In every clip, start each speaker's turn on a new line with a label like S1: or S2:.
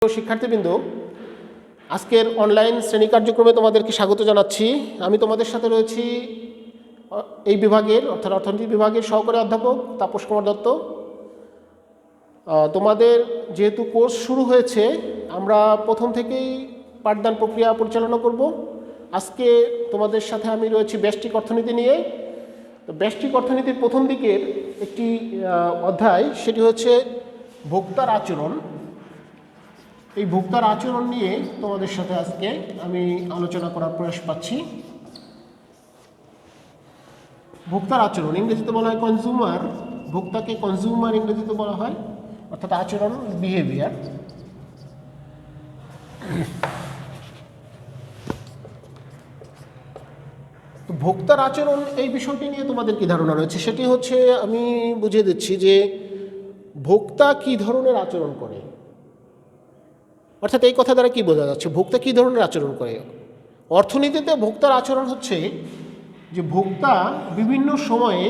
S1: শিক্ষার্থীবৃন্দ, আজকের অনলাইন শ্রেণী কার্যক্রমে তোমাদেরকে স্বাগত জানাচ্ছি। আমি তোমাদের সাথে রয়েছি এই বিভাগের অর্থাৎ অর্থনীতি বিভাগের সহকারী অধ্যাপক তাপস কুমার দত্ত। তোমাদের যেহেতু কোর্স শুরু হয়েছে, আমরা প্রথম থেকেই পাঠদান প্রক্রিয়া পরিচালনা করব। আজকে তোমাদের সাথে আমি রয়েছি ব্যষ্টিক অর্থনীতি নিয়ে। তো ব্যষ্টিক অর্থনীতির প্রথম দিকের একটি অধ্যায়, সেটি হচ্ছে ভোক্তার আচরণ। এই ভোক্তার আচরণ নিয়ে তোমাদের সাথে আজকে আমি আলোচনা করার প্রয়াস পাচ্ছি। ভোক্তার আচরণ ইংরেজিতে বলা হয় কনজিউমার। ভোক্তাকে কনজিউমার ইংরেজিতে বলা হয়, অর্থাৎ আচরণ, বিহেভিয়ার। তো ভোক্তার আচরণ এই বিষয়টি নিয়ে তোমাদের কি ধারণা রয়েছে সেটি হচ্ছে, আমি বুঝিয়ে দিচ্ছি যে ভোক্তা কি ধরনের আচরণ করে। অর্থাৎ এই কথা দ্বারা কি বোঝা যাচ্ছে, ভোক্তা কী ধরনের আচরণ করে। অর্থনীতিতে ভোক্তার আচরণ হচ্ছে যে ভোক্তা বিভিন্ন সময়ে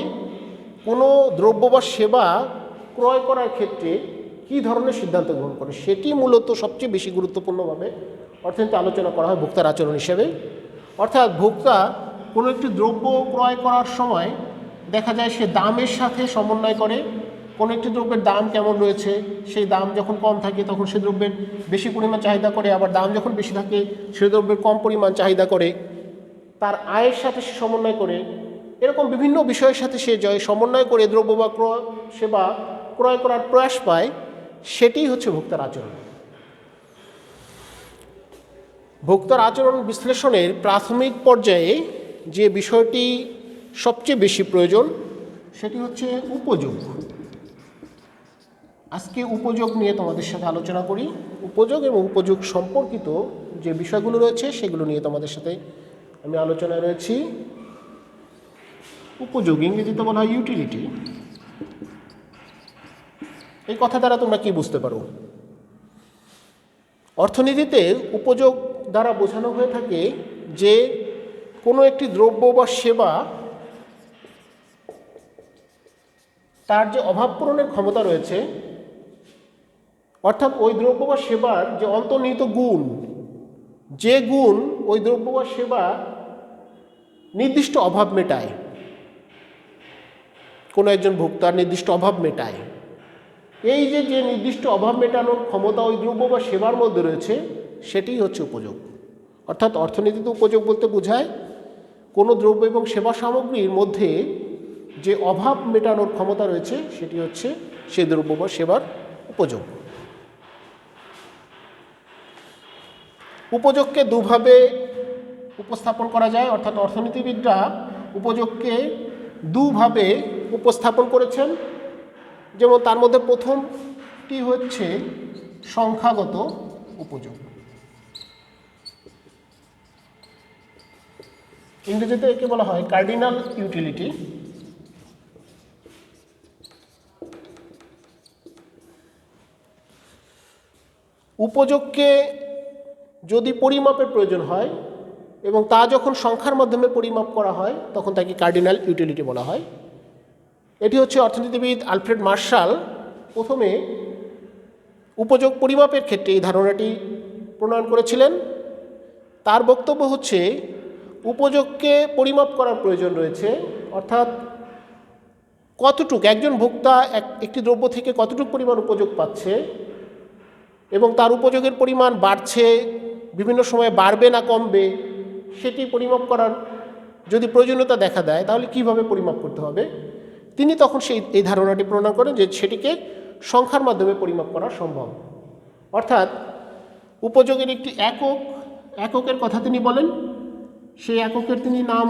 S1: কোনো দ্রব্য বা সেবা ক্রয় করার ক্ষেত্রে কী ধরনের সিদ্ধান্ত গ্রহণ করে, সেটি মূলত সবচেয়ে বেশি গুরুত্বপূর্ণভাবে অর্থনীতি আলোচনা করা হয় ভোক্তার আচরণ হিসেবে। অর্থাৎ ভোক্তা কোনো একটি দ্রব্য ক্রয় করার সময় দেখা যায় সে দামের সাথে সমন্বয় করে। কোনো একটি দ্রব্যের দাম কেমন রয়েছে, সেই দাম যখন কম থাকে তখন সে দ্রব্যের বেশি পরিমাণ চাহিদা করে, আবার দাম যখন বেশি থাকে সে দ্রব্যের কম পরিমাণ চাহিদা করে। তার আয়ের সাথে সে সমন্বয় করে, এরকম বিভিন্ন বিষয়ের সাথে সে সমন্বয় করে দ্রব্য বা সেবা ক্রয় করার প্রয়াস পায়। সেটিই হচ্ছে ভোক্তার আচরণ। ভোক্তার আচরণ বিশ্লেষণের প্রাথমিক পর্যায়ে যে বিষয়টি সবচেয়ে বেশি প্রয়োজন সেটি হচ্ছে উপযোগ। আজকে উপযোগ নিয়ে তোমাদের সাথে আলোচনা করি। উপযোগ এবং উপযোগ সম্পর্কিত যে বিষয়গুলো রয়েছে সেগুলো নিয়ে তোমাদের সাথে আমি আলোচনায় রয়েছি। উপযোগ ইংরেজিতে বলা হয় ইউটিলিটি। এই কথা দ্বারা তোমরা কি বুঝতে পারো? অর্থনীতিতে উপযোগ দ্বারা বোঝানো হয়ে থাকে যে কোনো একটি দ্রব্য বা সেবা তার যে অভাব পূরণের ক্ষমতা রয়েছে, অর্থাৎ ওই দ্রব্য বা সেবার যে অন্তর্নিহিত গুণ, যে গুণ ওই দ্রব্য বা সেবা নির্দিষ্ট অভাব মেটায়, কোনো একজন ভোক্তার নির্দিষ্ট অভাব মেটায়, এই যে নির্দিষ্ট অভাব মেটানোর ক্ষমতা ওই দ্রব্য বা সেবার মধ্যে রয়েছে, সেটিই হচ্ছে উপযোগ। অর্থাৎ অর্থনীতিতে উপযোগ বলতে বোঝায় কোনো দ্রব্য এবং সেবা সামগ্রীর মধ্যে যে অভাব মেটানোর ক্ষমতা রয়েছে সেটি হচ্ছে সেই দ্রব্য বা সেবার উপযোগ। উপযোগকে দুভাবে উপস্থাপন করা যায়, অর্থাৎ অর্থনীতিবিদরা উপযোগকে দুভাবে উপস্থাপন করেছেন। যেমন তার মধ্যে প্রথমটি হচ্ছে সংখ্যাগত উপযোগ। ইংরেজিতে একে বলা হয় কার্ডিনাল ইউটিলিটি। উপযোগকে যদি পরিমাপের প্রয়োজন হয় এবং তা যখন সংখ্যার মাধ্যমে পরিমাপ করা হয় তখন তাকে কার্ডিনাল ইউটিলিটি বলা হয়। এটি হচ্ছে অর্থনীতিবিদ আলফ্রেড মার্শাল প্রথমে উপযোগ পরিমাপের ক্ষেত্রে এই ধারণাটি প্রণয়ন করেছিলেন। তার বক্তব্য হচ্ছে উপযোগকে পরিমাপ করার প্রয়োজন রয়েছে, অর্থাৎ কতটুক একজন ভোক্তা একটি দ্রব্য থেকে কতটুকু পরিমাণ উপযোগ পাচ্ছে এবং তার উপযোগের পরিমাণ বাড়ছে, বিভিন্ন সময় বাড়বে না কমবে, সেটি পরিমাপ করার যদি প্রয়োজনীয়তা দেখা দেয় তাহলে কিভাবে পরিমাপ করতে হবে। তিনি তখন এই ধারণাটি প্রণয়ন করেন যে সেটিকে সংখ্যার মাধ্যমে পরিমাপ করা সম্ভব। অর্থাৎ উপযোগের একটি এককের কথা তিনি বলেন, সেই এককের তিনি নাম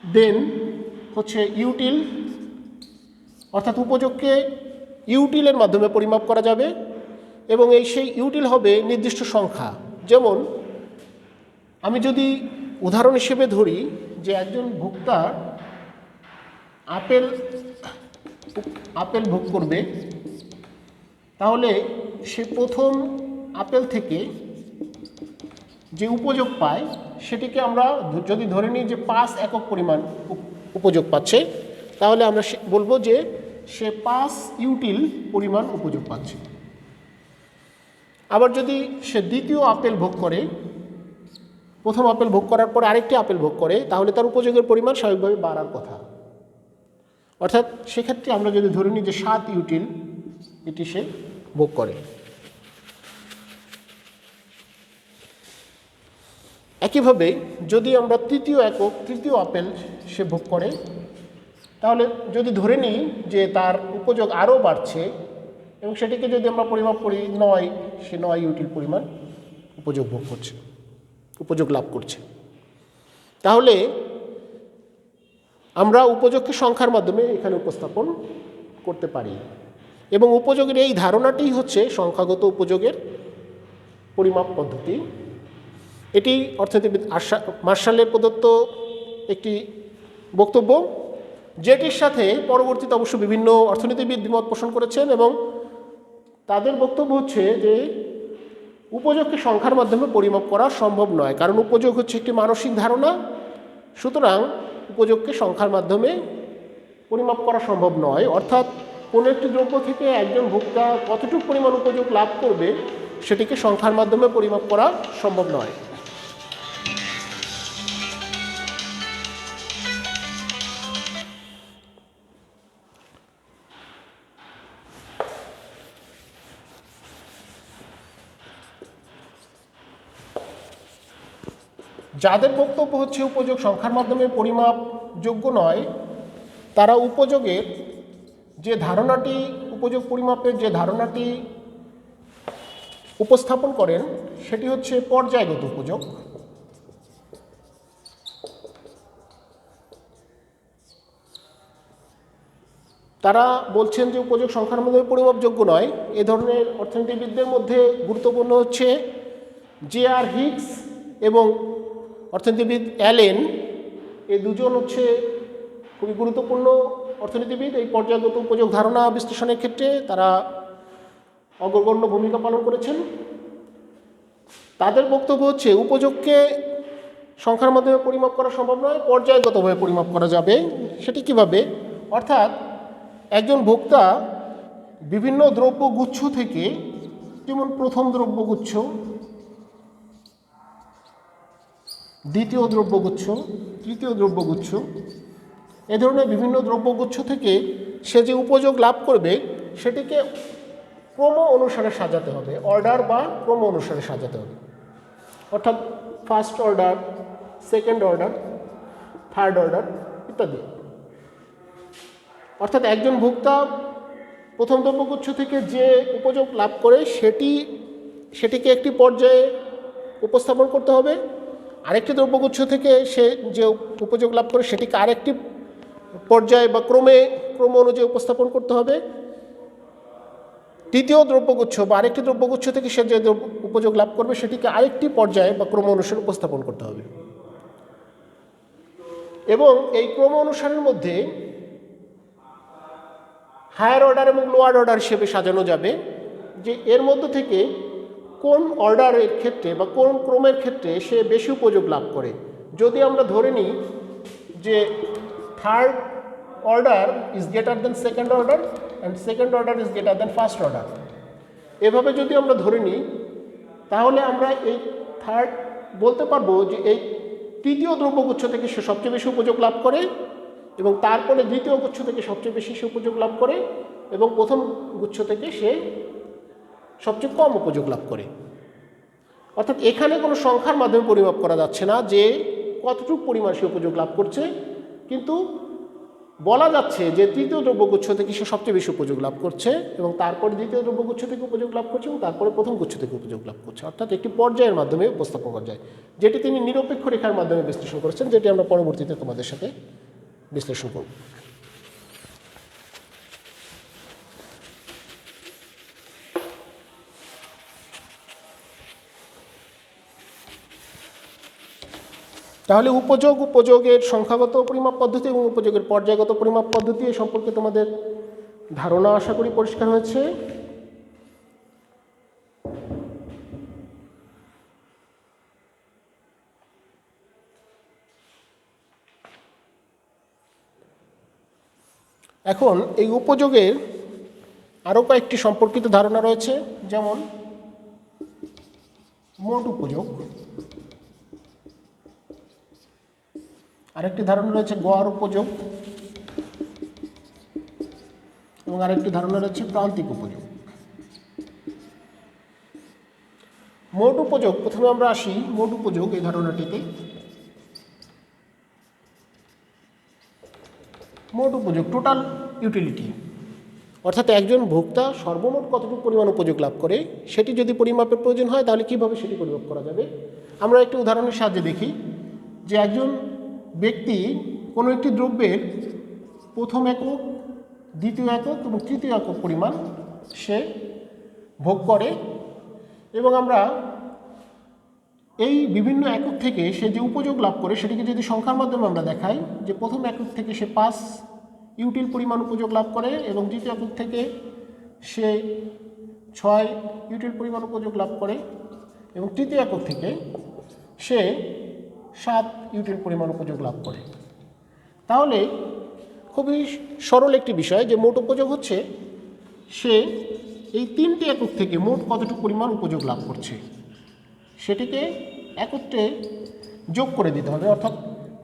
S1: দেন হচ্ছে ইউটিল। অর্থাৎ উপযোগকে ইউটিলের মাধ্যমে পরিমাপ করা যাবে এবং সেই ইউটিল হবে নির্দিষ্ট সংখ্যা। যেমন আমি যদি উদাহরণ হিসেবে ধরি যে একজন ভোক্তা আপেল ভোগ করবে, তাহলে সে প্রথম আপেল থেকে যে উপযোগ পায় সেটিকে আমরা যদি ধরে নিই যে 5 একক পরিমাণ উপযোগ পাচ্ছে, তাহলে আমরা বলবো যে সে 5 ইউটিল পরিমাণ উপযোগ পাচ্ছে। আবার যদি সে দ্বিতীয় আপেল ভোগ করে, প্রথম আপেল ভোগ করার পরে আরেকটি আপেল ভোগ করে, তাহলে তার উপযোগের পরিমাণ স্বাভাবিকভাবে বাড়ার কথা। অর্থাৎ সেক্ষেত্রে আমরা যদি ধরে নিই যে 7 ইউটিল এটি সে ভোগ করে। একইভাবে যদি আমরা তৃতীয় আপেল সে ভোগ করে, তাহলে যদি ধরে নিই যে তার উপযোগ আরও বাড়ছে এবং সেটিকে যদি আমরা পরিমাপ করি 9, সে 9 ইউটিল পরিমাণ উপযোগ লাভ করছে, তাহলে আমরা উপযোগকে সংখ্যার মাধ্যমে এখানে উপস্থাপন করতে পারি। এবং উপযোগের এই ধারণাটি হচ্ছে সংখ্যাগত উপযোগের পরিমাপ পদ্ধতি। এটি অর্থনীতিবিদ মার্শালের প্রদত্ত একটি বক্তব্য, যেটির সাথে পরবর্তীতে অবশ্য বিভিন্ন অর্থনীতিবিদ দ্বিমত পোষণ করেছেন এবং তাদের বক্তব্য হচ্ছে যে উপযোগকে সংখ্যার মাধ্যমে পরিমাপ করা সম্ভব নয়, কারণ উপযোগ হচ্ছে একটি মানসিক ধারণা। সুতরাং উপযোগকে সংখ্যার মাধ্যমে পরিমাপ করা সম্ভব নয়। অর্থাৎ কোনো একটি দ্রব্য থেকে একজন ভোক্তা কতটুকু পরিমাণ উপযোগ লাভ করবে সেটিকে সংখ্যার মাধ্যমে পরিমাপ করা সম্ভব নয়। যাদের বক্তব্য হচ্ছে উপযোগ সংখ্যার মাধ্যমে পরিমাপযোগ্য নয়, তারা উপযোগের যে ধারণাটি, উপযোগ পরিমাপের যে ধারণাটি উপস্থাপন করেন সেটি হচ্ছে পর্যায়গত উপযোগ। তারা বলছেন যে উপযোগ সংখ্যার মাধ্যমে পরিমাপযোগ্য নয়। এ ধরনের অর্থনীতিবিদদের মধ্যে গুরুত্বপূর্ণ হচ্ছে J.R. হিগস এবং অর্থনীতিবিদ অ্যালেন। এই দুজন হচ্ছে খুবই গুরুত্বপূর্ণ অর্থনীতিবিদ। এই পর্যায়গত উপযোগ ধারণা বিশ্লেষণের ক্ষেত্রে তারা অগ্রগণ্য ভূমিকা পালন করেছেন। তাদের বক্তব্য হচ্ছে উপযোগকে সংখ্যার মাধ্যমে পরিমাপ করা সম্ভব নয়, পর্যায়গতভাবে পরিমাপ করা যাবে। সেটি কিভাবে? অর্থাৎ একজন ভোক্তা বিভিন্ন দ্রব্যগুচ্ছ থেকে, যেমন প্রথম দ্রব্যগুচ্ছ, দ্বিতীয় দ্রব্যগুচ্ছ, তৃতীয় দ্রব্যগুচ্ছ, এ ধরনের বিভিন্ন দ্রব্যগুচ্ছ থেকে সে যে উপযোগ লাভ করবে সেটিকে ক্রম অনুসারে সাজাতে হবে, অর্ডার বা ক্রম অনুসারে সাজাতে হবে। অর্থাৎ first order, second order, third order ইত্যাদি। অর্থাৎ একজন ভোক্তা প্রথম দ্রব্যগুচ্ছ থেকে যে উপযোগ লাভ করে সেটিকে একটি পর্যায়ে উপস্থাপন করতে হবে। আরেকটি দ্রব্যগুচ্ছ থেকে সে যে উপযোগ লাভ করে সেটিকে আরেকটি পর্যায়ে বা ক্রম অনুযায়ী উপস্থাপন করতে হবে। তৃতীয় দ্রব্যগুচ্ছ বা আরেকটি দ্রব্যগুচ্ছ থেকে সে যে উপযোগ লাভ করবে সেটিকে আরেকটি পর্যায়ে বা ক্রম অনুসারে উপস্থাপন করতে হবে। এবং এই ক্রম অনুসারের মধ্যে হায়ার অর্ডার এবং লোয়ার অর্ডার হিসেবে সাজানো যাবে, যে এর মধ্যে থেকে কোন অর্ডারের ক্ষেত্রে বা কোন ক্রমের ক্ষেত্রে সে বেশি উপযোগ লাভ করে। যদি আমরা ধরে নিই যে third order is greater than second order and second order is greater than first order, এভাবে যদি আমরা ধরে নিই, তাহলে আমরা এই থার্ড বলতে পারবো যে এই তৃতীয় দ্রব্যগুচ্ছ থেকে সে সবচেয়ে বেশি উপযোগ লাভ করে এবং তারপরে দ্বিতীয় গুচ্ছ থেকে সবচেয়ে বেশি সে উপযোগ লাভ করে এবং প্রথম গুচ্ছ থেকে সে সবচেয়ে কম উপযোগ লাভ করে। অর্থাৎ এখানে কোনো সংখ্যার মাধ্যমে পরিমাপ করা যাচ্ছে না যে কতটুকু পরিমাণ সে উপযোগ লাভ করছে, কিন্তু বলা যাচ্ছে যে তৃতীয় দ্রব্যগুচ্ছ থেকে সে সবচেয়ে বেশি উপযোগ লাভ করছে এবং তারপরে দ্বিতীয় দ্রব্যগুচ্ছ থেকে উপযোগ লাভ করছে এবং তারপরে প্রথম গুচ্ছ থেকে উপযোগ লাভ করছে। অর্থাৎ একটি পর্যায়ের মাধ্যমে উপস্থাপন করা যায়, যেটি তিনি নিরপেক্ষ রেখার মাধ্যমে বিশ্লেষণ করেছেন, যেটি আমরা পরবর্তীতে তোমাদের সাথে বিশ্লেষণ করব। তাহলে উপযোগের সংখ্যাগত পরিমাপ পদ্ধতি এবং উপযোগের পর্যায়গত পরিমাপ পদ্ধতি এ সম্পর্কে তোমাদের ধারণা আশা করি পরিষ্কার হয়েছে। এখন এই উপযোগের আরও কয়েকটি সম্পর্কিত ধারণা রয়েছে, যেমন মোট উপযোগ, আরেকটি ধারণা রয়েছে গড় উপযোগ, এবং আরেকটি ধারণা রয়েছে প্রান্তিক উপযোগ। মোট উপযোগ, প্রথমে আমরা আসি মোট উপযোগ এই ধারণাটিতে। মোট উপযোগ, টোটাল ইউটিলিটি, অর্থাৎ একজন ভোক্তা সর্বমোট কতটুকু পরিমাণ উপযোগ লাভ করে সেটি যদি পরিমাপের প্রয়োজন হয় তাহলে কীভাবে সেটি পরিমাপ করা যাবে। আমরা একটি উদাহরণের সাহায্যে দেখি যে একজন ব্যক্তি কোনো একটি দ্রব্যের প্রথম একক, দ্বিতীয় একক এবং তৃতীয় একক পরিমাণ সে ভোগ করে, এবং আমরা এই বিভিন্ন একক থেকে সে যে উপযোগ লাভ করে সেটিকে যদি সংখ্যার মাধ্যমে আমরা দেখাই, যে প্রথম একক থেকে সে 5 ইউটিল পরিমাণ উপযোগ লাভ করে এবং দ্বিতীয় একক থেকে সে 6 ইউটিল পরিমাণ উপযোগ লাভ করে এবং তৃতীয় একক থেকে সে 7 ইউটিল পরিমাণ উপযোগ লাভ করে। তাহলে খুবই সরল একটি বিষয় যে মোট উপযোগ হচ্ছে সে এই 3টি একক থেকে মোট কতটুকু পরিমাণ উপযোগ লাভ করছে সেটিকে একত্রে যোগ করে দিতে হবে। অর্থাৎ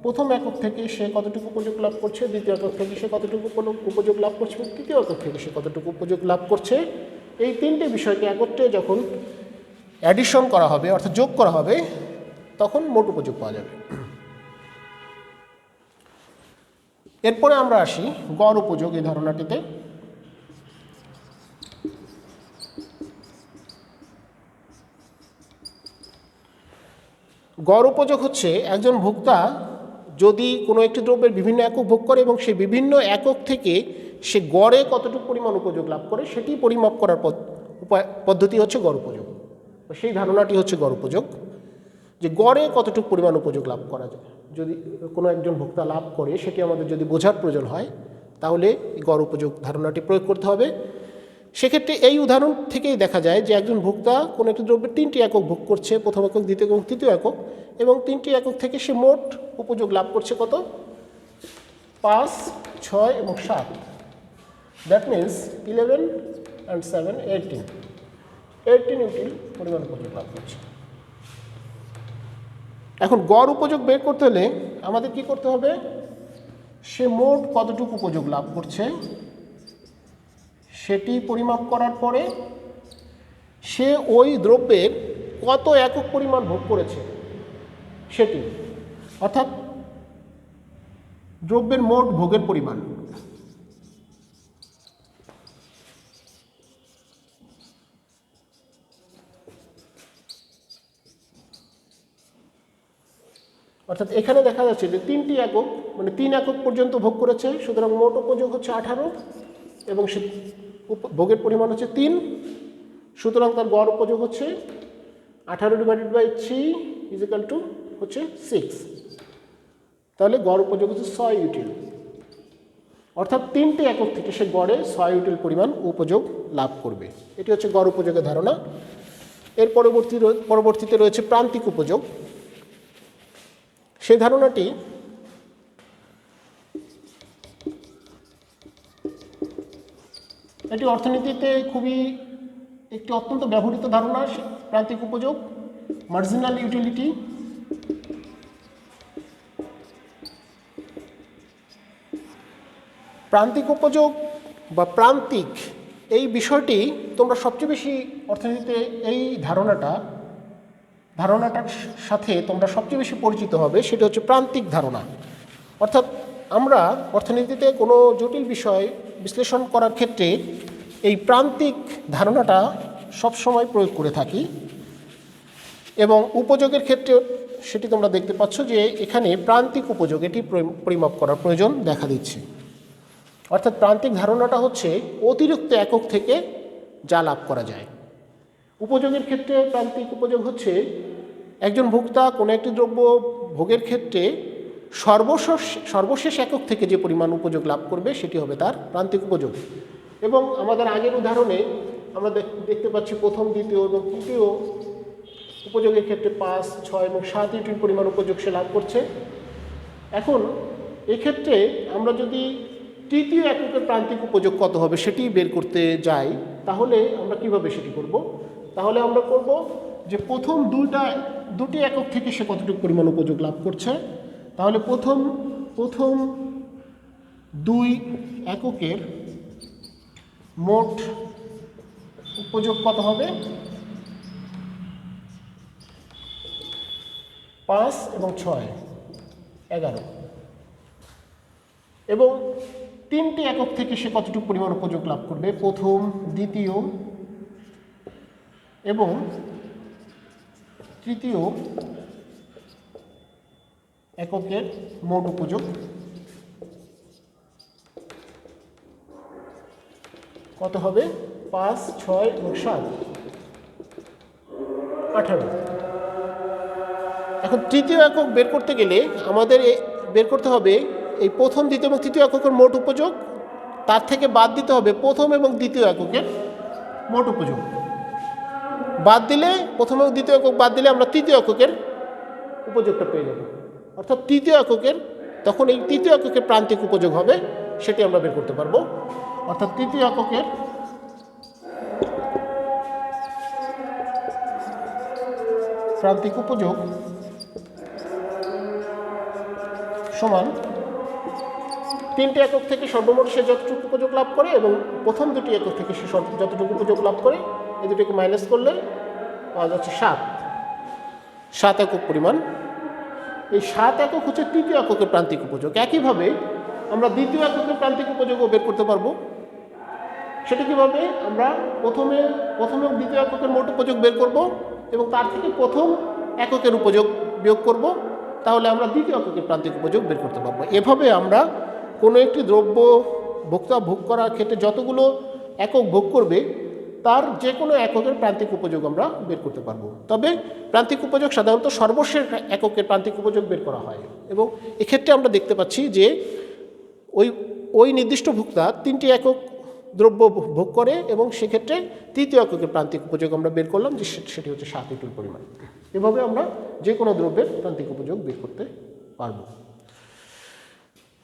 S1: প্রথম একক থেকে সে কতটুকু উপযোগ লাভ করছে, দ্বিতীয় একক থেকে সে কতটুকু উপযোগ লাভ করছে এবং তৃতীয় একক থেকে সে কতটুকু উপযোগ লাভ করছে, এই 3টে বিষয়কে একত্রে যখন অ্যাডিশন করা হবে অর্থাৎ যোগ করা হবে তখন মোট উপযোগ পাওয়া যাবে। এরপরে আমরা আসি গড় উপযোগ এই ধারণাটিতে। গড় উপযোগ হচ্ছে একজন ভোক্তা যদি কোনো একটি দ্রব্যের বিভিন্ন একক ভোগ করে এবং সেই বিভিন্ন একক থেকে সে গড়ে কতটুকু পরিমাণ উপযোগ লাভ করে সেটি পরিমাপ করার পদ্ধতি হচ্ছে গড় উপযোগ। সেই ধারণাটি হচ্ছে গড় উপযোগ, যে গড়ে কতটুকু পরিমাণ উপযোগ লাভ করা যায়। যদি কোনো একজন ভোক্তা লাভ করে সেটি আমাদের যদি বোঝার প্রয়োজন হয় তাহলে গড় উপযোগ ধারণাটি প্রয়োগ করতে হবে। সেক্ষেত্রে এই উদাহরণ থেকেই দেখা যায় যে একজন ভোক্তা কোনো একটি দ্রব্যের 3টি একক ভোগ করছে, প্রথম একক, দ্বিতীয় এবং তৃতীয় একক, এবং 3টি একক থেকে সে মোট উপযোগ লাভ করছে কত, 5, 6 এবং 7। দ্যাট মিনস 11 and 7, 18 ইউটিল পরিমাণ উপযোগ লাভ করছে। এখন গড় উপযোগ বের করতে হলে আমাদের কি করতে হবে, সে মোট কতটুকু উপযোগ লাভ করছে সেটি পরিমাপ করার পরে সে ওই দ্রব্যের কত একক পরিমাণ ভোগ করেছে সেটি, অর্থাৎ দ্রব্যের মোট ভোগের পরিমাণ। অর্থাৎ এখানে দেখা যাচ্ছে যে 3টি একক মানে 3 একক পর্যন্ত ভোগ করেছে, সুতরাং মোট উপযোগ হচ্ছে 18 এবং সে ভোগের পরিমাণ হচ্ছে 3, সুতরাং তার গড় উপযোগ হচ্ছে 18/3 হচ্ছে 6। তাহলে গড় উপযোগ হচ্ছে 6 ইউটিল, অর্থাৎ 3টি একক থেকে সে গড়ে 6 ইউটিল পরিমাণ উপযোগ লাভ করবে। এটি হচ্ছে গড় উপযোগের ধারণা। এর পরবর্তীতে রয়েছে প্রান্তিক উপযোগ। সেই ধারণাটি এটি অর্থনীতিতে খুবই একটি অত্যন্ত ব্যবহৃত ধারণা। প্রান্তিক উপযোগ, মার্জিনাল ইউটিলিটি। প্রান্তিক উপযোগ বা প্রান্তিক এই বিষয়টি তোমরা সবচেয়ে বেশি অর্থনীতিতে এই ধারণাটার সাথে তোমরা সবচেয়ে বেশি পরিচিত হবে, সেটা হচ্ছে প্রান্তিক ধারণা। অর্থাৎ আমরা অর্থনীতিতে কোনো জটিল বিষয় বিশ্লেষণ করার ক্ষেত্রে এই প্রান্তিক ধারণাটা সবসময় প্রয়োগ করে থাকি, এবং উপযোগের ক্ষেত্রে সেটি তোমরা দেখতে পাচ্ছ যে এখানে প্রান্তিক উপযোগ এটি পরিমাপ করার প্রয়োজন দেখা দিচ্ছে। অর্থাৎ প্রান্তিক ধারণাটা হচ্ছে অতিরিক্ত একক থেকে যা লাভ করা যায়। উপযোগের ক্ষেত্রে প্রান্তিক উপযোগ হচ্ছে একজন ভোক্তা কোনো একটি দ্রব্য ভোগের ক্ষেত্রে সর্বশেষ একক থেকে যে পরিমাণ উপযোগ লাভ করবে সেটি হবে তার প্রান্তিক উপযোগ। এবং আমাদের আগের উদাহরণে আমরা দেখতে পাচ্ছি প্রথম, দ্বিতীয় এবং তৃতীয় উপযোগের ক্ষেত্রে 5, 6 এবং 7 ইউটিল পরিমাণ উপযোগ সে লাভ করছে। এখন এক্ষেত্রে আমরা যদি তৃতীয় এককের প্রান্তিক উপযোগ কত হবে সেটি বের করতে যাই তাহলে আমরা কিভাবে সেটি করব, তাহলে আমরা করব যে প্রথম দুটি একক থেকে সে কতটুকু পরিমাণ উপযোগ লাভ করছে। তাহলে প্রথম 2 এককের মোট উপযোগ কত হবে? 5 এবং 6 11। এবং 3টি একক থেকে সে কতটুকু পরিমাণ উপযোগ লাভ করবে? প্রথম, দ্বিতীয় এবং তৃতীয় এককের মোট উপযোগ কত হবে? 5, 6 এবং 7 18। এখন তৃতীয় একক বের করতে গেলে আমাদের বের করতে হবে এই প্রথম, দ্বিতীয় এবং তৃতীয় এককের মোট উপযোগ, তার থেকে বাদ দিতে হবে প্রথম এবং দ্বিতীয় এককের মোট উপযোগ। বাদ দিলে প্রথম এবং দ্বিতীয় একক বাদ দিলে আমরা তৃতীয় এককের উপযোগটা পেয়ে যাব। অর্থাৎ তৃতীয় এককের তখন এই তৃতীয় এককের প্রান্তিক উপযোগ হবে, সেটি আমরা বের করতে পারবো। অর্থাৎ তৃতীয় এককের প্রান্তিক উপযোগ সমান 3টি একক থেকে সর্বমোট সে যতটুকু উপযোগ লাভ করে এবং প্রথম 2টি একক থেকে সে যতটুকু উপযোগ লাভ করে, এই দুটিকে মাইনাস করলে পাওয়া যাচ্ছে 7 একক পরিমাণ। এই 7 একক হচ্ছে তৃতীয় এককের প্রান্তিক উপযোগ। একইভাবে আমরা দ্বিতীয় এককের প্রান্তিক উপযোগও বের করতে পারবো। সেটা কীভাবে? আমরা প্রথমে এবং দ্বিতীয় এককের মোট উপযোগ বের করব এবং তার থেকে প্রথম এককের উপযোগ বিয়োগ করব, তাহলে আমরা দ্বিতীয় এককের প্রান্তিক উপযোগ বের করতে পারবো। এভাবে আমরা কোনো একটি দ্রব্য ভোক্তা ভোগ করার ক্ষেত্রে যতগুলো একক ভোগ করবে তার যে কোনো এককের প্রান্তিক উপযোগ আমরা বের করতে পারবো। তবে প্রান্তিক উপযোগ সাধারণত সর্বশেষ এককের প্রান্তিক উপযোগ বের করা হয় এবং এক্ষেত্রে আমরা দেখতে পাচ্ছি যে ওই নির্দিষ্ট ভোক্তা 3টি একক দ্রব্য ভোগ করে এবং সেক্ষেত্রে তৃতীয় এককের প্রান্তিক উপযোগ আমরা বের করলাম, যে সেটি হচ্ছে 7 ইউটিল পরিমাণ। এভাবে আমরা যে কোনো দ্রব্যের প্রান্তিক উপযোগ বের করতে পারব।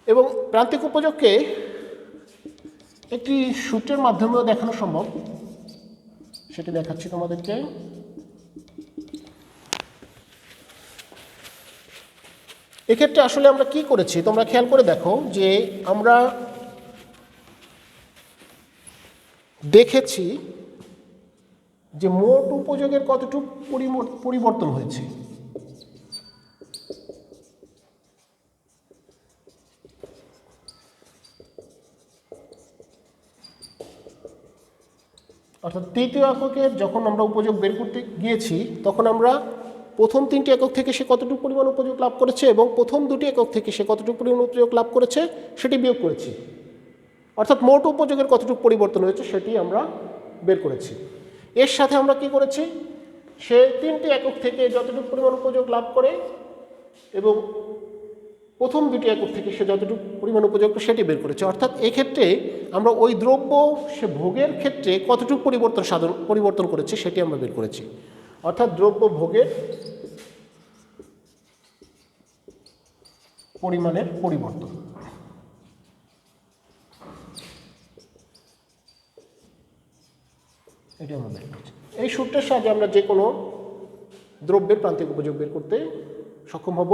S1: এবং প্রান্তিক উপযোগকে একটি সূত্রের মাধ্যমেও দেখানো সম্ভব, সেটি দেখাচ্ছি তোমাদেরকে। এক্ষেত্রে আসলে আমরা কি করেছি তোমরা খেয়াল করে দেখো যে আমরা দেখেছি যে মোট উপযোগের কতটুকু পরিবর্তন হয়েছে। অর্থাৎ তৃতীয় এককের যখন আমরা উপযোগ বের করতে গিয়েছি তখন আমরা প্রথম 3টি একক থেকে সে কতটুকু পরিমাণ উপযোগ লাভ করেছে এবং প্রথম 2টি একক থেকে সে কতটুকু পরিমাণ উপযোগ লাভ করেছে সেটি বিয়োগ করেছি। অর্থাৎ মোট উপযোগের কতটুকু পরিবর্তন হয়েছে সেটি আমরা বের করেছি। এর সাথে আমরা কি করেছি, সে 3টি একক থেকে যতটুকু পরিমাণ উপযোগ লাভ করে এবং প্রথম 2টি একক থেকে সে যতটুকু পরিমাণ উপযোগ সেটি বের করেছে। অর্থাৎ এক্ষেত্রে আমরা ওই দ্রব্য সে ভোগের ক্ষেত্রে কতটুকু পরিবর্তন করেছে সেটি আমরা বের করেছি। অর্থাৎ দ্রব্য ভোগের পরিমাণের পরিবর্তন। এটি আমরা বের করেছি। এই সূত্রের সাহায্যে আমরা যে কোনো দ্রব্যের প্রান্তিক উপযোগ বের করতে সক্ষম হব।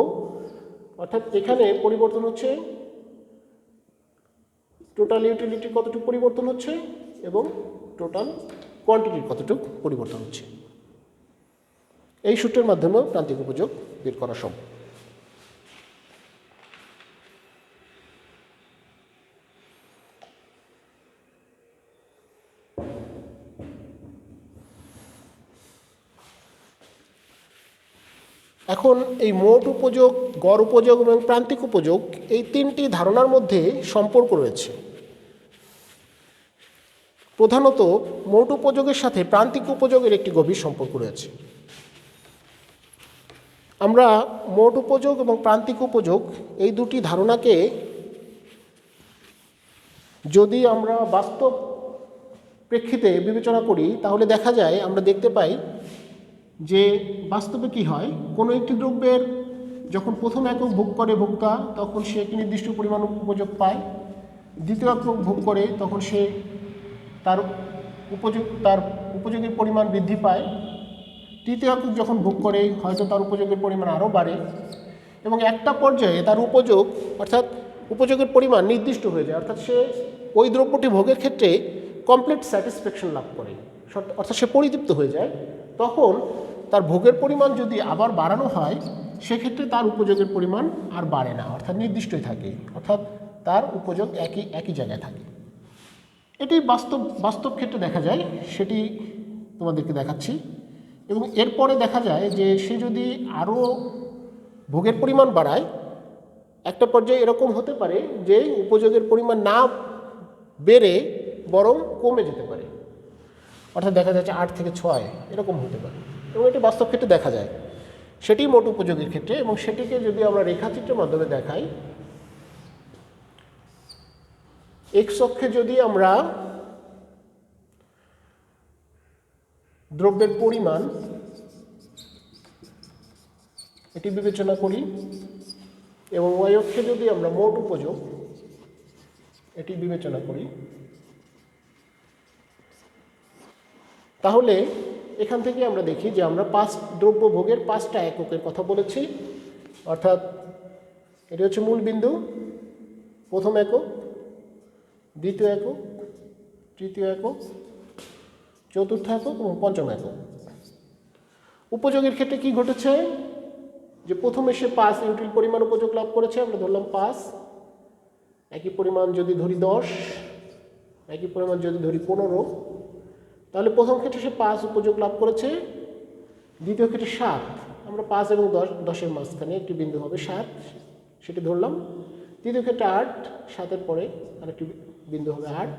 S1: অর্থাৎ এখানে পরিবর্তন হচ্ছে টোটাল ইউটিলিটি কতটুকু পরিবর্তন হচ্ছে এবং টোটাল কোয়ান্টিটির কতটুকু পরিবর্তন হচ্ছে। এই সূত্রের মাধ্যমেও প্রান্তিক উপযোগ বের করা সম্ভব। এখন এই মোট উপযোগ, গড় উপযোগ এবং প্রান্তিক উপযোগ এই 3টি ধারণার মধ্যে সম্পর্ক রয়েছে। প্রধানত মোট উপযোগের সাথে প্রান্তিক উপযোগের একটি গভীর সম্পর্ক রয়েছে। আমরা মোট উপযোগ এবং প্রান্তিক উপযোগ এই দুটি ধারণাকে যদি আমরা বাস্তব প্রেক্ষিতে বিবেচনা করি তাহলে দেখা যায়, আমরা দেখতে পাই যে বাস্তবে কি হয়, কোনো একটি দ্রব্যের যখন প্রথম একক ভোগ করে ভোক্তা তখন সে একটি নির্দিষ্ট পরিমাণ উপযোগ পায়, দ্বিতীয় একক ভোগ করে তখন সে তার উপযোগের পরিমাণ বৃদ্ধি পায়, তৃতীয় একক যখন ভোগ করে হয়তো তার উপযোগের পরিমাণ আরও বাড়ে এবং একটা পর্যায়ে তার উপযোগ অর্থাৎ উপযোগের পরিমাণ নির্দিষ্ট হয়ে যায়, অর্থাৎ সে ওই দ্রব্যটি ভোগের ক্ষেত্রে কমপ্লিট স্যাটিসফ্যাকশন লাভ করে, অর্থাৎ সে পরিতৃপ্ত হয়ে যায়। তখন তার ভোগের পরিমাণ যদি আবার বাড়ানো হয় সেক্ষেত্রে তার উপযোগের পরিমাণ আর বাড়ে না, অর্থাৎ নির্দিষ্টই থাকে, অর্থাৎ তার উপযোগ একই জায়গায় থাকে। এটি বাস্তব ক্ষেত্রে দেখা যায়, সেটি তোমাদেরকে দেখাচ্ছি। এবং এরপরে দেখা যায় যে সে যদি আরও ভোগের পরিমাণ বাড়ায়, একটা পর্যায়ে এরকম হতে পারে যে উপযোগের পরিমাণ না বেড়ে বরং কমে যেতে পারে, অর্থাৎ দেখা যাচ্ছে 8 থেকে 6 এরকম হতে পারে, এবং এটি বাস্তব ক্ষেত্রে দেখা যায়। সেটি মোট উপযোগের ক্ষেত্রে, এবং সেটিকে যদি আমরা রেখাচিত্রের মাধ্যমে দেখাই, এক্স অক্ষে যদি আমরা দ্রব্যের পরিমাণ এটি বিবেচনা করি এবং ওয়াই অক্ষে যদি আমরা মোট উপযোগ এটি বিবেচনা করি, তাহলে এখান থেকে আমরা দেখি যে আমরা 5 দ্রব্য ভোগের 5টা এককের কথা বলেছি, অর্থাৎ এটি হচ্ছে মূল বিন্দু, প্রথম একক, দ্বিতীয় একক, তৃতীয় একক, চতুর্থ একক এবং পঞ্চম একক। উপযোগের ক্ষেত্রে কি ঘটেছে যে প্রথমে সে 5 ইউটিল পরিমাণ উপযোগ লাভ করেছে, আমরা ধরলাম 5, একই পরিমাণ যদি ধরি 10, একই পরিমাণ যদি ধরি 15, তাহলে প্রথম ক্ষেত্রে সে 5 উপযোগ লাভ করেছে, দ্বিতীয় ক্ষেত্রে 7, আমরা 5 এবং 10-এর মাঝখানে একটি বিন্দু হবে 7, সেটি ধরলাম, তৃতীয় ক্ষেত্রে 8, 7-এর পরে আরেকটি বিন্দু হবে 8,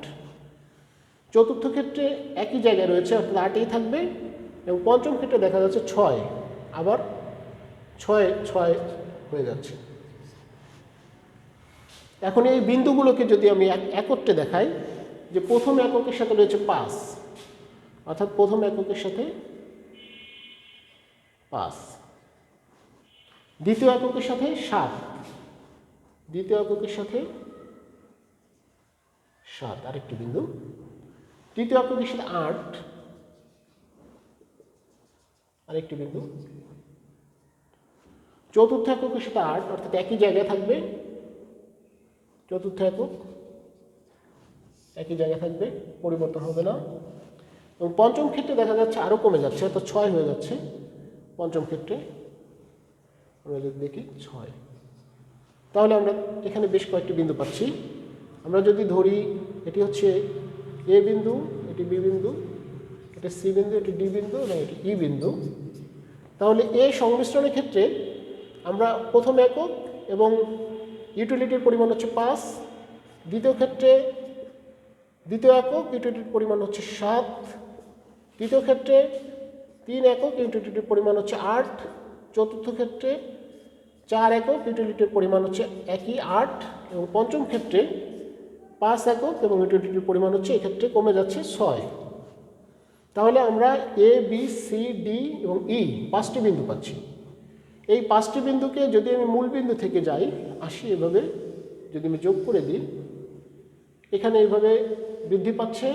S1: চতুর্থ ক্ষেত্রে একই জায়গায় রয়েছে অর্থাৎ 8ই থাকবে, এবং পঞ্চম ক্ষেত্রে দেখা যাচ্ছে 6, আবার 6 হয়ে যাচ্ছে। এখন এই বিন্দুগুলোকে যদি আমি একত্রে দেখাই, যে প্রথম এককের সাথে রয়েছে 5, অর্থাৎ প্রথম এককের সাথে 5, দ্বিতীয় এককের সাথে 7, দ্বিতীয় এককের সাথে 7 আরেকটি বিন্দু, তৃতীয় এককের সাথে 8 আরেকটি বিন্দু, চতুর্থ এককের সাথে 8 অর্থাৎ একই জায়গায় থাকবে, চতুর্থ একক একই জায়গায় থাকবে, পরিবর্তন হবে না, এবং পঞ্চম ক্ষেত্রে দেখা যাচ্ছে আরও কমে যাচ্ছে, অর্থাৎ 6 হয়ে যাচ্ছে পঞ্চম ক্ষেত্রে, আমরা যদি দেখি 6। তাহলে আমরা এখানে বেশ কয়েকটি বিন্দু পাচ্ছি। আমরা যদি ধরি এটি হচ্ছে এ বিন্দু, এটি বি বিন্দু, এটা সি বিন্দু, এটি ডি বিন্দু এবং এটি ই বিন্দু, তাহলে এ সংমিশ্রণের ক্ষেত্রে আমরা প্রথম একক এবং ইউটিলিটির পরিমাণ হচ্ছে 5, দ্বিতীয় ক্ষেত্রে দ্বিতীয় একক ইউটিলিটির পরিমাণ হচ্ছে 7, তৃতীয় ক্ষেত্রে 3 একক ইউটিলিটির পরিমাণ হচ্ছে 8, চতুর্থ ক্ষেত্রে 4 একক ইউটিলিটির পরিমাণ হচ্ছে একই 8, এবং পঞ্চম ক্ষেত্রে 5 একক এবং ইউটিলিটির পরিমাণ হচ্ছে এক্ষেত্রে কমে যাচ্ছে 6। তাহলে আমরা এ বি সি ডি এবং ই 5টি বিন্দু পাচ্ছি। এই 5টি বিন্দুকে যদি আমি মূল বিন্দু থেকে যাই, আসি এভাবে যদি আমি যোগ করে দিই, এখানে এইভাবে বৃদ্ধি পাচ্ছে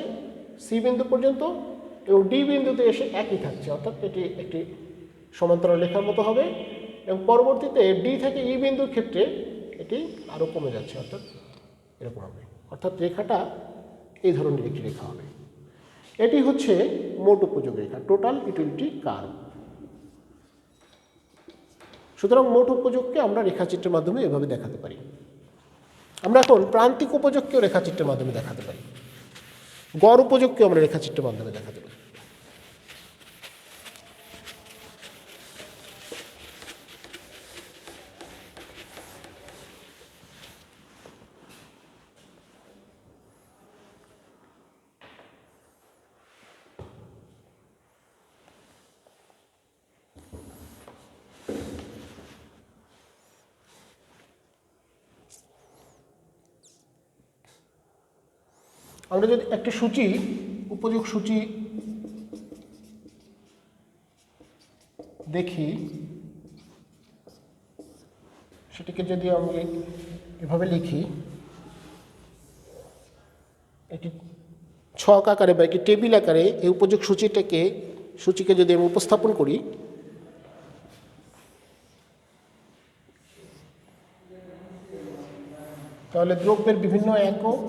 S1: সি বিন্দু পর্যন্ত, এবং ডি বিন্দুতে এসে একই থাকছে, অর্থাৎ এটি একটি সমান্তরাল রেখার মতো হবে, এবং পরবর্তীতে ডি থেকে ই বিন্দুর ক্ষেত্রে এটি আরও কমে যাচ্ছে, অর্থাৎ এরকম হবে, অর্থাৎ রেখাটা এই ধরনের একটি রেখা হবে। এটি হচ্ছে মোট উপযোগ রেখা, টোটাল ইউটিলিটি কার্ভ। সুতরাং মোট উপযোগকে আমরা রেখাচিত্রের মাধ্যমে এভাবে দেখাতে পারি। আমরা এখন প্রান্তিক উপযোগকেও রেখাচিত্রের মাধ্যমে দেখাতে পারি, গড় উপযোগকেও আমরা রেখাচিত্রের মাধ্যমে দেখাতে পারি। আমরা যদি একটা সূচি, উপযোগ সূচি দেখি, সেটিকে যদি আমি এভাবে লিখি, একটি ছক আকারে বা একটি টেবিল আকারে এই উপযোগ সূচিটাকে সূচিকে যদি আমি উপস্থাপন করি, তাহলে দ্রব্যের বিভিন্ন একক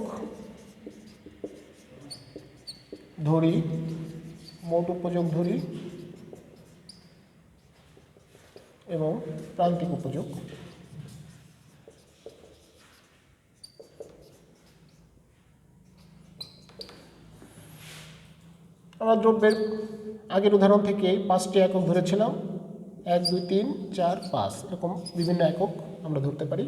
S1: ধরি, মোট উপযোগ ধরি এবং প্রান্তিক উপযোগ। আমরা দ্রব্যের আগের উদাহরণ থেকে 5টি একক ধরেছিলাম, 1, 2, 3, 4, 5 এরকম বিভিন্ন একক আমরা ধরতে পারি।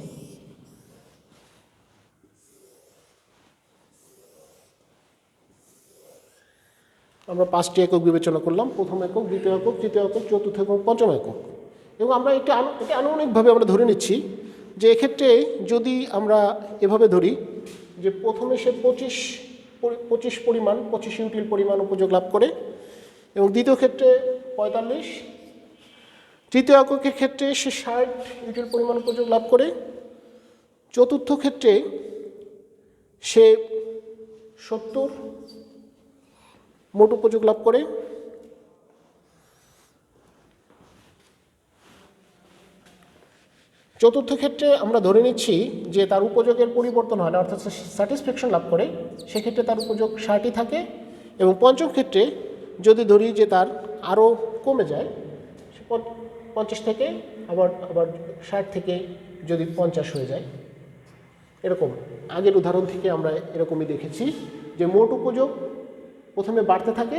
S1: আমরা 5টি একক বিবেচনা করলাম, প্রথম একক, দ্বিতীয় একক, তৃতীয় একক, চতুর্থ এবং পঞ্চম একক। এবং আমরা এটা আনুমানিকভাবে আমরা ধরে নিচ্ছি যে এক্ষেত্রে যদি আমরা এভাবে ধরি যে প্রথমে সে 25 ইউটিল পরিমাণ উপযোগ লাভ করে, এবং দ্বিতীয় ক্ষেত্রে 45, তৃতীয় এককের ক্ষেত্রে সে 60 ইউটিল পরিমাণ উপযোগ লাভ করে, চতুর্থ ক্ষেত্রে সে 70 মোট উপযোগ লাভ করে, চতুর্থ ক্ষেত্রে আমরা ধরে নিচ্ছি যে তার উপযোগের পরিবর্তন হয় না, অর্থাৎ স্যাটিসফ্যাকশন লাভ করে, সেক্ষেত্রে তার উপযোগ 60ই থাকে। এবং পঞ্চম ক্ষেত্রে যদি ধরি যে তার আরও কমে যায়, 50 থেকে আবার 60 থেকে যদি 50 হয়ে যায়, এরকম আগের উদাহরণ থেকে আমরা এরকমই দেখেছি যে মোট উপযোগ প্রথমে বাড়তে থাকে,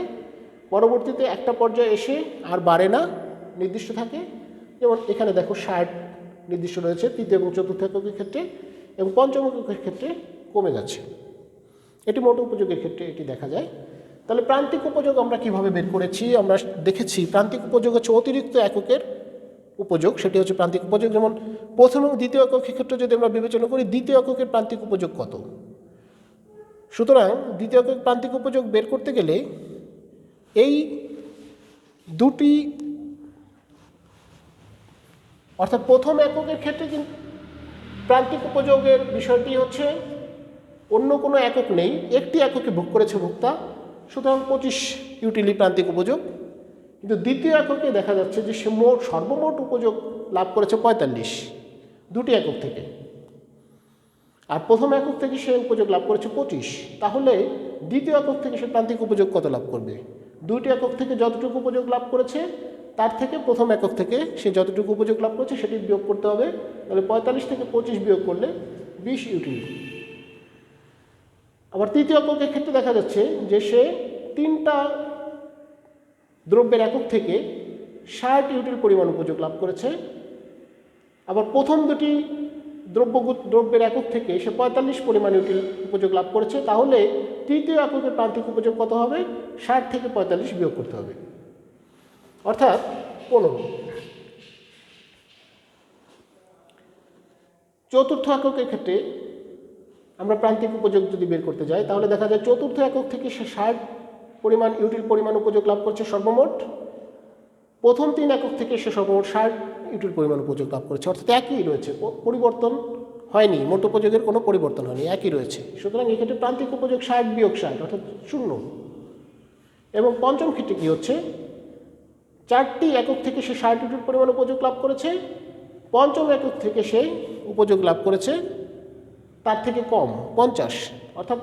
S1: পরবর্তীতে একটা পর্যায়ে এসে আর বাড়ে না, নির্দিষ্ট থাকে। যেমন এখানে দেখো 60 নির্দিষ্ট রয়েছে তৃতীয় এবং চতুর্থ এককের ক্ষেত্রে, এবং পঞ্চম এককের ক্ষেত্রে কমে যাচ্ছে। এটি মোট উপযোগের ক্ষেত্রে এটি দেখা যায়। তাহলে প্রান্তিক উপযোগ আমরা কিভাবে বের করেছি? আমরা দেখেছি প্রান্তিক উপযোগ হচ্ছে অতিরিক্ত এককের উপযোগ, সেটি হচ্ছে প্রান্তিক উপযোগ। যেমন প্রথম এবং দ্বিতীয় এককের ক্ষেত্রে যদি আমরা বিবেচনা করি, দ্বিতীয় এককের প্রান্তিক উপযোগ কত? সুতরাং দ্বিতীয় একক প্রান্তিক উপযোগ বের করতে গেলে এই দুটি, অর্থাৎ প্রথম এককের ক্ষেত্রে কিন্তু প্রান্তিক উপযোগের বিষয়টি হচ্ছে অন্য কোনো একক নেই, একটি এককে ভোগ করেছে ভোক্তা, সুতরাং 25 ইউটিলি প্রান্তিক উপযোগ। কিন্তু দ্বিতীয় এককে দেখা যাচ্ছে যে সে সর্বমোট উপযোগ লাভ করেছে 45 দুটি একক থেকে, আর প্রথম একক থেকে সে উপযোগ লাভ করেছে 25। তাহলে দ্বিতীয় একক থেকে সে প্রান্তিক উপযোগ কত লাভ করবে? দুইটি একক থেকে যতটুকু উপযোগ লাভ করেছে তার থেকে প্রথম একক থেকে সে যতটুকু উপযোগ লাভ করেছে সেটি বিয়োগ করতে হবে। তাহলে 45 থেকে 25 বিয়োগ করলে 20 ইউটিল। আবার তৃতীয় এককের ক্ষেত্রে দেখা যাচ্ছে যে সে 3টা দ্রব্যের একক থেকে 60 ইউটিল পরিমাণ উপযোগ লাভ করেছে। আবার প্রথম দুটি দ্রব্যের একক থেকে সে 45 পরিমাণ ইউটিল উপযোগ লাভ করেছে। তাহলে তৃতীয় এককের প্রান্তিক উপযোগ কত হবে? 60 থেকে 45 বিয়োগ করতে হবে, অর্থাৎ 15। চতুর্থ এককের ক্ষেত্রে আমরা প্রান্তিক উপযোগ যদি বের করতে যাই, তাহলে দেখা যায় চতুর্থ একক থেকে সে 60 পরিমাণ ইউটিল পরিমাণ উপযোগ লাভ করছে সর্বমোট। প্রথম 3 একক থেকে সে সর্বমোট 60 ইউটিল পরিমাণ উপযোগ লাভ করেছে, অর্থাৎ একই রয়েছে, পরিবর্তন হয়নি, মোট উপযোগের কোনো পরিবর্তন হয়নি, একই রয়েছে। সুতরাং এক্ষেত্রে প্রান্তিক উপযোগ 60 বিয়োগ 60 অর্থাৎ 0। এবং পঞ্চম ক্ষেত্রে কী হচ্ছে? 4টি একক থেকে সে 60 ইউটিল পরিমাণ উপযোগ লাভ করেছে, পঞ্চম একক থেকে সে উপযোগ লাভ করেছে তার থেকে কম 50, অর্থাৎ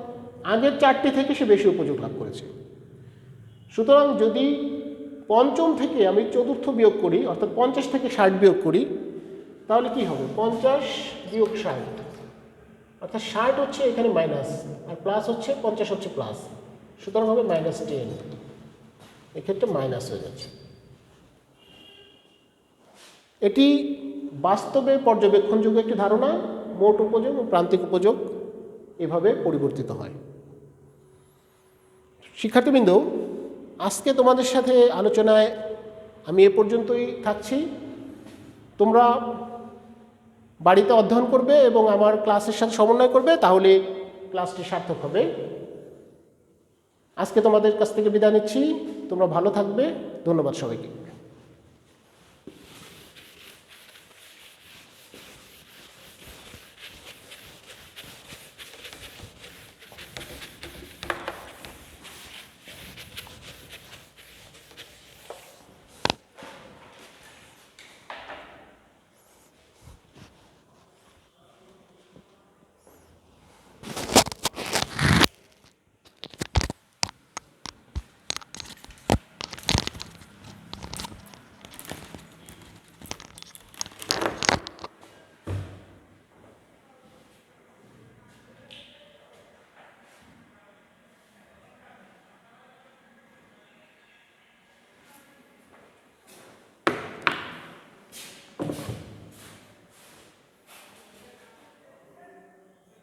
S1: আগের 4টি থেকে সে বেশি উপযোগ লাভ করেছে। সুতরাং যদি পঞ্চম থেকে আমি চতুর্থ বিয়োগ করি, অর্থাৎ 50 থেকে 60 বিয়োগ করি, তাহলে কি হবে? 50 বিয়োগ 60, অর্থাৎ 60 হচ্ছে এখানে মাইনাস, আর প্লাস হচ্ছে 50 হচ্ছে প্লাস, সুতরাং হবে -10। এক্ষেত্রে মাইনাস হয়ে যাচ্ছে। এটি বাস্তবে পর্যবেক্ষণযোগ্য একটি ধারণা। মোট উপযোগ ও প্রান্তিক উপযোগ এভাবে পরিবর্তিত হয়। শিক্ষার্থীবৃন্দ, আজকে তোমাদের সাথে আলোচনায় আমি এ পর্যন্তই থাকছি। তোমরা বাড়িতে অধ্যয়ন করবে এবং আমার ক্লাসের সাথে সমন্বয় করবে, তাহলে ক্লাসটি সার্থক হবে। আজকে তোমাদের কাছ থেকে বিদায় নিচ্ছি। তোমরা ভালো থাকবে। ধন্যবাদ সবাইকে।